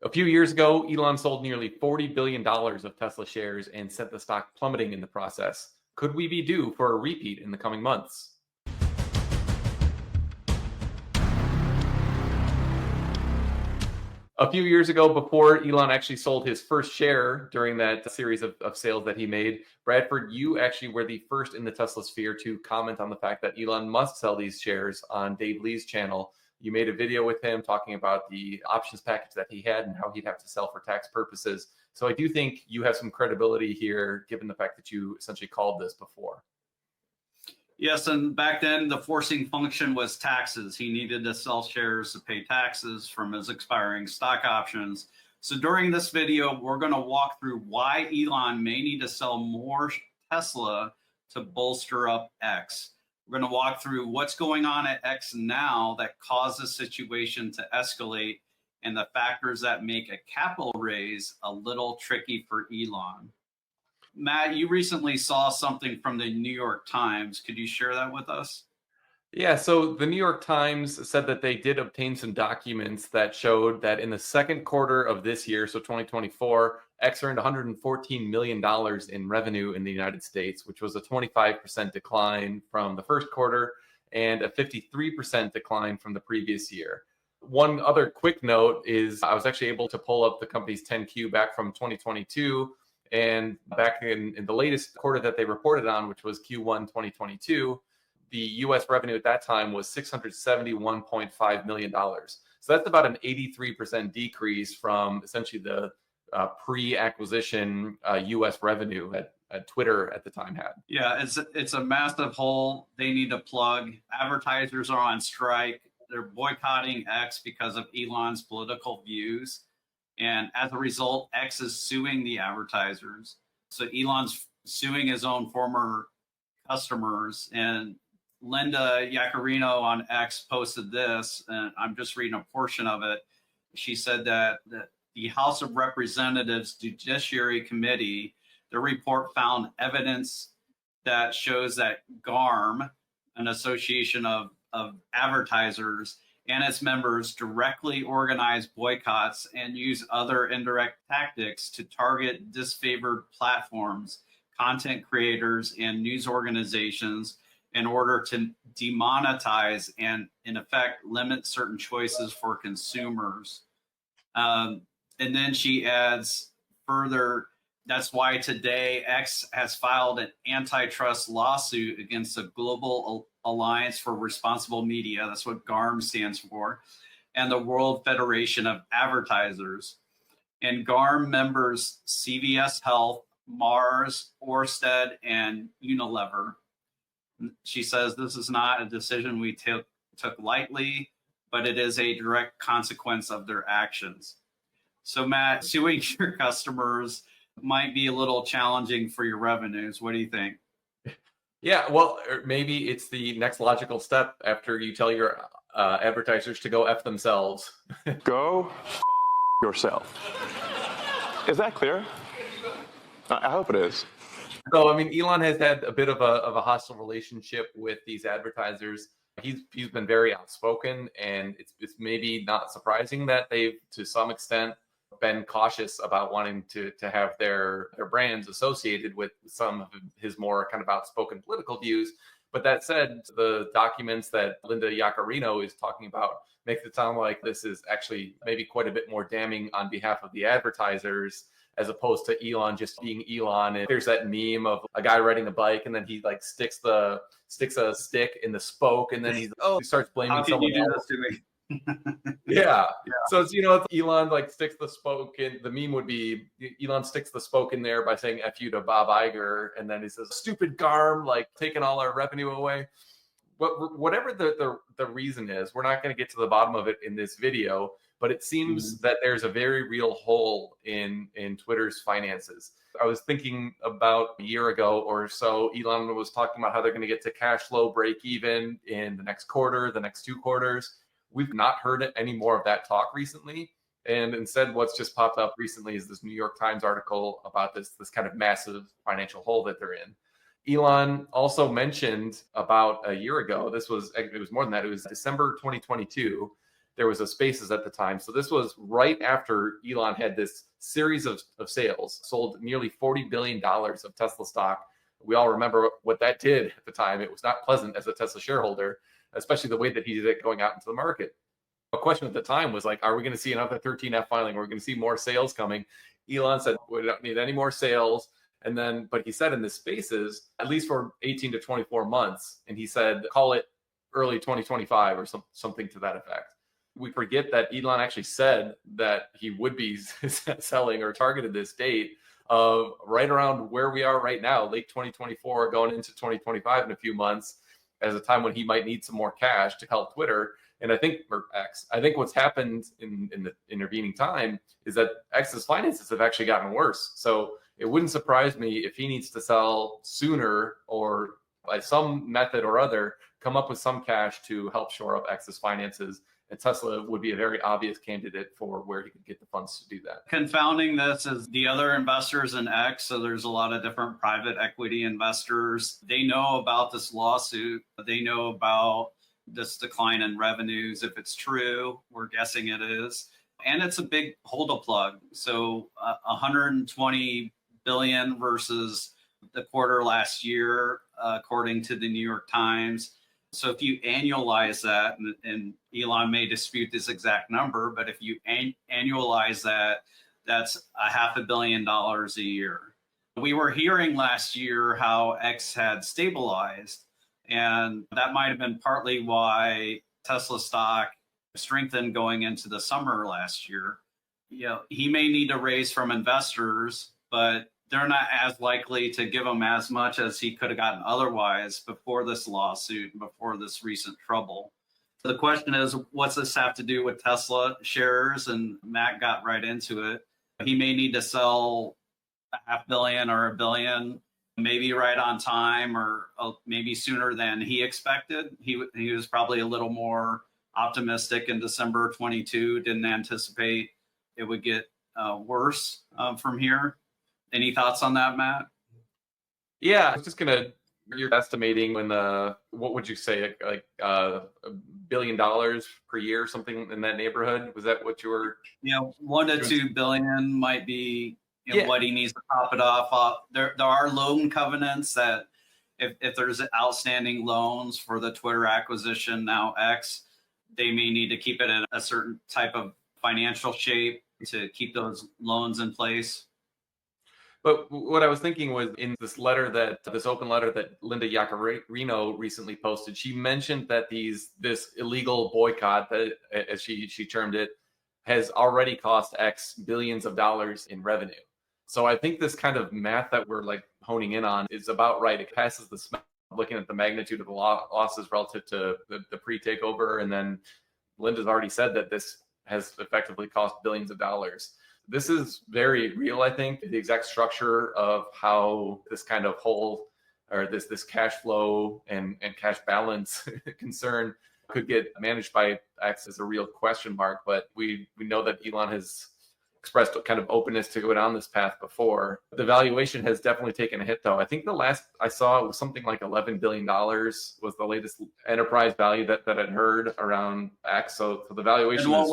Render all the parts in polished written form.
A few years ago, Elon sold nearly $40 billion of Tesla shares and sent the stock plummeting in the process. Could we be due for a repeat in the coming months? A few years ago, before Elon actually sold his first share during that series of sales that he made, Bradford, you actually were the first in the Tesla sphere to comment on the fact that Elon must sell these shares on Dave Lee's channel. You made a video with him talking about the options package that he had and how he'd have to sell for tax purposes. So I do think you have some credibility here, given the fact that you essentially called this before. Yes, and back then the forcing function was taxes. He needed to sell shares to pay taxes from his expiring stock options. So during this video, we're going to walk through why Elon may need to sell more Tesla to bolster up X. We're going to walk through what's going on at X now that caused the situation to escalate and the factors that make a capital raise a little tricky for Elon. Matt, you recently saw something from the New York Times. Could you share that with us? Yeah, so the New York Times said that they did obtain some documents that showed that in the second quarter of this year, so 2024, X earned $114 million in revenue in the United States, which was a 25% decline from the first quarter and a 53% decline from the previous year. One other quick note is I was actually able to pull up the company's 10Q back from 2022. And back in the latest quarter that they reported on, which was Q1 2022, the U.S. revenue at that time was $671.5 million. So that's about an 83% decrease from essentially the pre-acquisition U.S. revenue that Twitter at the time had. Yeah, it's a massive hole they need to plug. Advertisers are on strike. They're boycotting X because of Elon's political views. And as a result, X is suing the advertisers. So Elon's suing his own former customers. And Linda Yaccarino on X posted this, and I'm just reading a portion of it. She said that the House of Representatives Judiciary Committee, their report found evidence that shows that GARM, an association of advertisers, and its members directly organize boycotts and use other indirect tactics to target disfavored platforms, content creators, and news organizations in order to demonetize and, in effect, limit certain choices for consumers. And then she adds further, that's why today X has filed an antitrust lawsuit against the Global Alliance for Responsible Media, that's what GARM stands for, and the World Federation of Advertisers. And GARM members CVS Health, Mars, Orsted, and Unilever. She says this is not a decision we took lightly, but it is a direct consequence of their actions. So Matt, suing your customers might be a little challenging for your revenues. What do you think? Yeah, well, maybe it's the next logical step after you tell your advertisers to go F themselves. Go yourself. Is that clear? I hope it is. So, I mean, Elon has had a bit of a hostile relationship with these advertisers. He's been very outspoken, and it's maybe not surprising that they've, to some extent, been cautious about wanting to have their brands associated with some of his more kind of outspoken political views. But that said, the documents that Linda Yaccarino is talking about makes it sound like this is actually maybe quite a bit more damning on behalf of the advertisers, as opposed to Elon just being Elon. And there's that meme of a guy riding a bike and then he like sticks a stick in the spoke and then he starts blaming someone else. Yeah. So it's, it's Elon like sticks the spoke in. The meme would be Elon sticks the spoke in there by saying F you to Bob Iger, and then he says stupid GARM, like taking all our revenue away. Whatever the reason is, we're not going to get to the bottom of it in this video, but it seems that there's a very real hole in Twitter's finances. I was thinking about a year ago or so, Elon was talking about how they're going to get to cash flow break even in the next quarter, the next 2 quarters. We've not heard any more of that talk recently. And instead, what's just popped up recently is this New York Times article about this kind of massive financial hole that they're in. Elon also mentioned about a year ago, it was more than that, it was December 2022, there was a Spaces at the time. So this was right after Elon had this series of sales, sold nearly $40 billion of Tesla stock. We all remember what that did at the time. It was not pleasant as a Tesla shareholder, especially the way that he did it going out into the market. A question at the time was like, are we going to see another 13F filing? Are we going to see more sales coming? Elon said, we don't need any more sales. And then, but he said in the Spaces, at least for 18 to 24 months. And he said, call it early 2025 or something to that effect. We forget that Elon actually said that he would be selling or targeted this date of right around where we are right now, late 2024, going into 2025 in a few months, as a time when he might need some more cash to help Twitter. And I think, or X, I think what's happened in the intervening time is that X's finances have actually gotten worse. So it wouldn't surprise me if he needs to sell sooner or by some method or other, come up with some cash to help shore up X's finances. And Tesla would be a very obvious candidate for where he could get the funds to do that. Confounding this is the other investors in X. So there's a lot of different private equity investors. They know about this lawsuit. They know about this decline in revenues. If it's true, we're guessing it is. And it's a big hold a plug. So 120 billion versus the quarter last year, according to the New York Times. So if you annualize that, and Elon may dispute this exact number, but if you annualize that, that's $500 million a year. We were hearing last year how X had stabilized, and that might have been partly why Tesla stock strengthened going into the summer last year. You know, he may need to raise from investors, but they're not as likely to give him as much as he could have gotten otherwise before this lawsuit, before this recent trouble. The question is, what's this have to do with Tesla shares? And Matt got right into it. He may need to sell $500 million or $1 billion, maybe right on time, or maybe sooner than he expected. He was probably a little more optimistic in December 22, didn't anticipate it would get worse from here. Any thoughts on that, Matt? Yeah, I was just you're estimating when what would you say, like $1 billion per year, something in that neighborhood? Was that what you were? Yeah, 1 to 2 billion might be what he needs to top it off. There are loan covenants that if there's outstanding loans for the Twitter acquisition, now X, they may need to keep it in a certain type of financial shape to keep those loans in place. But what I was thinking was in this open letter that Linda Yaccarino recently posted, she mentioned that this illegal boycott, that, as she termed it, has already cost X billions of dollars in revenue. So I think this kind of math that we're like honing in on is about right. It passes the smell, looking at the magnitude of the losses relative to the pre-takeover. And then Linda's already said that this has effectively cost billions of dollars. This is very real, I think. The exact structure of how this kind of whole, or this cash flow and cash balance concern could get managed by X is a real question mark. But we know that Elon has expressed kind of openness to go down this path before. The valuation has definitely taken a hit, though. I think the last I saw it was something like $11 billion was the latest enterprise value that I'd heard around X. So the valuation. And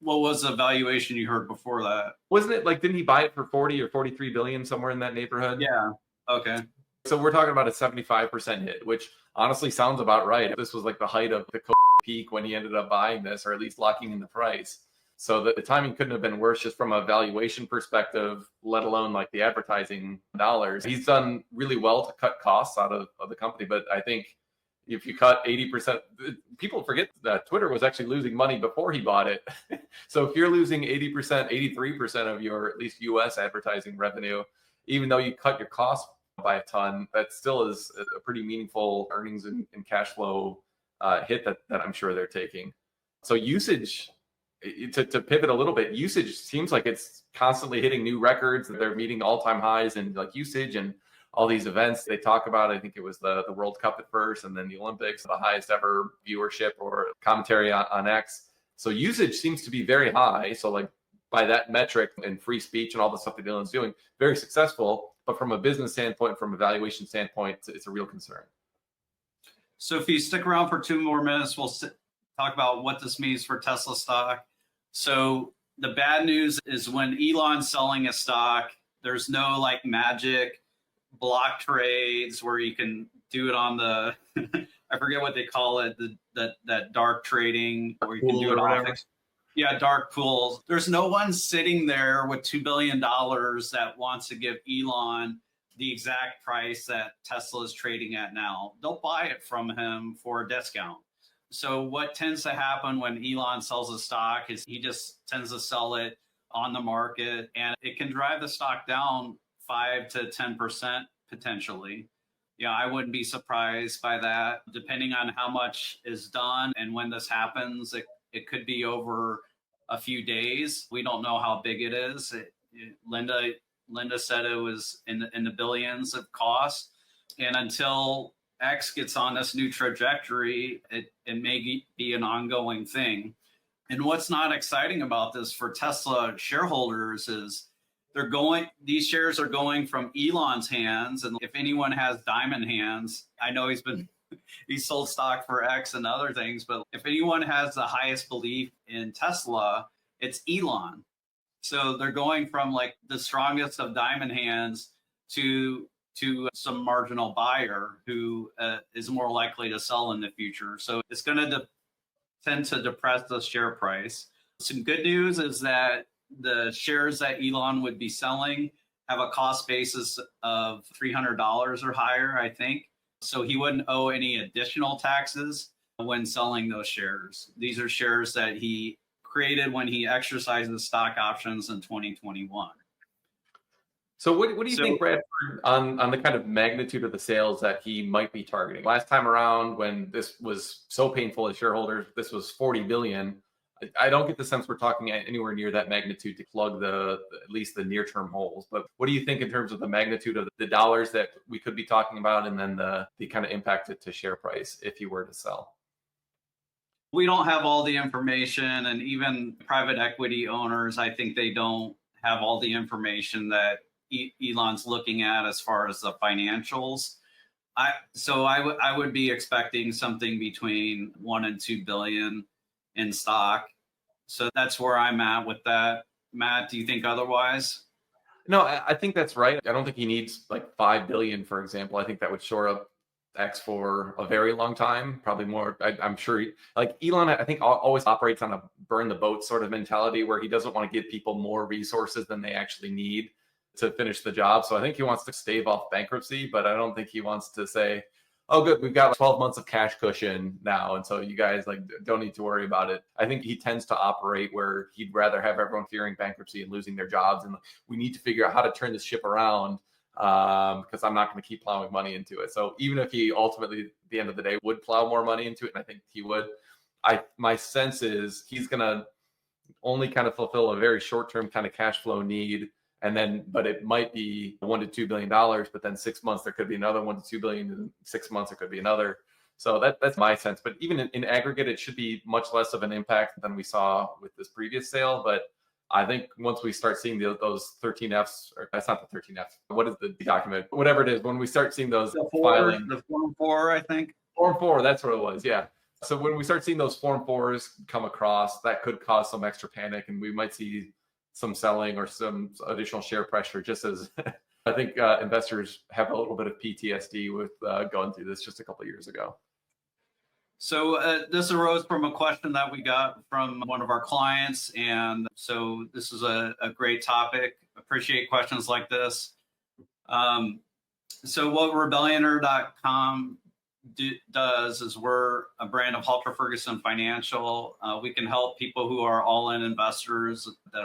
what was the valuation you heard before that? Wasn't it like, didn't he buy it for 40 or 43 billion, somewhere in that neighborhood? Yeah. Okay. So we're talking about a 75% hit, which honestly sounds about right. If this was like the height of the peak when he ended up buying this, or at least locking in the price. So the timing couldn't have been worse just from a valuation perspective, let alone like the advertising dollars. He's done really well to cut costs out of the company. But I think if you cut 80%, people forget that Twitter was actually losing money before he bought it. So if you're losing 80%, 83% of your at least US advertising revenue, even though you cut your costs by a ton, that still is a pretty meaningful earnings and cash flow hit that I'm sure they're taking. So usage, to pivot a little bit, usage seems like it's constantly hitting new records. They're meeting all-time highs in like usage and all these events they talk about. I think it was the World Cup at first, and then the Olympics, the highest ever viewership or commentary on X. So usage seems to be very high. So like by that metric and free speech and all the stuff that Elon's doing, very successful. But from a business standpoint, from a valuation standpoint, it's a real concern. So if you stick around for 2 more minutes, we'll talk about what this means for Tesla stock. So the bad news is when Elon's selling a stock, there's no like magic block trades where you can do it on the I forget what they call it, that dark trading where you can do it off. Yeah, dark pools. There's no one sitting there with $2 billion that wants to give Elon the exact price that Tesla is trading at now. They'll buy it from him for a discount. So what tends to happen when Elon sells a stock is he just tends to sell it on the market, and it can drive the stock down 5 to 10% potentially. Yeah, I wouldn't be surprised by that. Depending on how much is done and when this happens, it could be over a few days. We don't know how big it is. Linda said it was in the billions of cost. And until X gets on this new trajectory, it may be an ongoing thing. And what's not exciting about this for Tesla shareholders is these shares are going from Elon's hands. And if anyone has diamond hands, I know he sold stock for X and other things, but if anyone has the highest belief in Tesla, it's Elon. So they're going from like the strongest of diamond hands to some marginal buyer who is more likely to sell in the future. So it's going to tend to depress the share price. Some good news is that the shares that Elon would be selling have a cost basis of $300 or higher, I think. So he wouldn't owe any additional taxes when selling those shares. These are shares that he created when he exercised the stock options in 2021. So what do you think, Bradford, on the kind of magnitude of the sales that he might be targeting? Last time around, when this was so painful as shareholders, this was 40 billion. I don't get the sense we're talking anywhere near that magnitude to plug at least the near-term holes. But what do you think in terms of the magnitude of the dollars that we could be talking about, and then the kind of impact to share price if you were to sell? We don't have all the information, and even private equity owners, I think they don't have all the information that Elon's looking at as far as the financials. I would be expecting something between 1 and 2 billion in stock. So that's where I'm at with that. Matt, do you think otherwise? No, I think that's right. I don't think he needs like 5 billion, for example. I think that would shore up X for a very long time, probably more. I'm sure like Elon, I think always operates on a burn the boat sort of mentality where he doesn't want to give people more resources than they actually need to finish the job. So I think he wants to stave off bankruptcy, but I don't think he wants to say, oh, good, we've got 12 months of cash cushion now, and so you guys like don't need to worry about it. I think he tends to operate where he'd rather have everyone fearing bankruptcy and losing their jobs, and we need to figure out how to turn this ship around because I'm not going to keep plowing money into it. So even if he ultimately, at the end of the day, would plow more money into it, and I think he would, my sense is he's going to only kind of fulfill a very short-term kind of cash flow need. And then, but it might be $1 to $2 billion, but then 6 months, there could be another 1 to 2 billion. In 6 months, it could be another. So that's my sense. But even in aggregate, it should be much less of an impact than we saw with this previous sale. But I think once we start seeing those 13Fs, or that's not the 13F. What is the document? Whatever it is, when we start seeing those filings. The Form 4, I think. Form 4, that's what it was, yeah. So when we start seeing those Form 4s come across, that could cause some extra panic, and we might see some selling or some additional share pressure, just as I think investors have a little bit of PTSD with going through this just a couple of years ago. So this arose from a question that we got from one of our clients. And so this is a great topic. Appreciate questions like this. So what Rebellionaire.com does is we're a brand of Halter Ferguson Financial. We can help people who are all-in investors that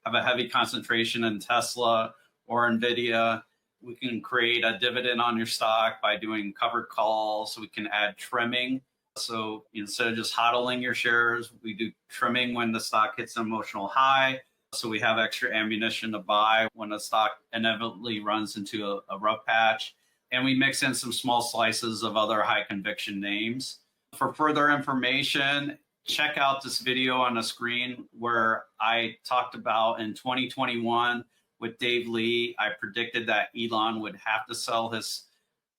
have a heavy concentration in Tesla or NVIDIA. We can create a dividend on your stock by doing covered calls. We can add trimming. So instead of just hodling your shares, we do trimming when the stock hits an emotional high. So we have extra ammunition to buy when the stock inevitably runs into a rough patch. And we mix in some small slices of other high conviction names. For further information, check out this video on the screen where I talked about in 2021 with Dave Lee, I predicted that Elon would have to sell his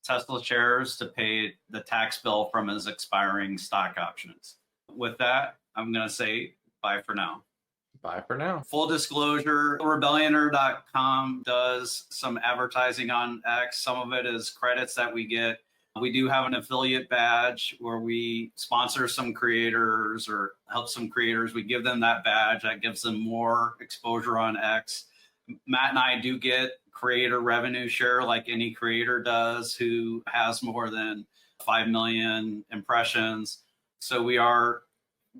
Tesla shares to pay the tax bill from his expiring stock options. With that, I'm going to say bye for now. Bye for now. Full disclosure, Rebellionaire.com does some advertising on X. Some of it is credits that we get. We do have an affiliate badge where we sponsor some creators or help some creators. We give them that badge that gives them more exposure on X. Matt and I do get creator revenue share like any creator does who has more than 5 million impressions. So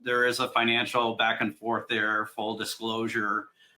there is a financial back and forth there, full disclosure.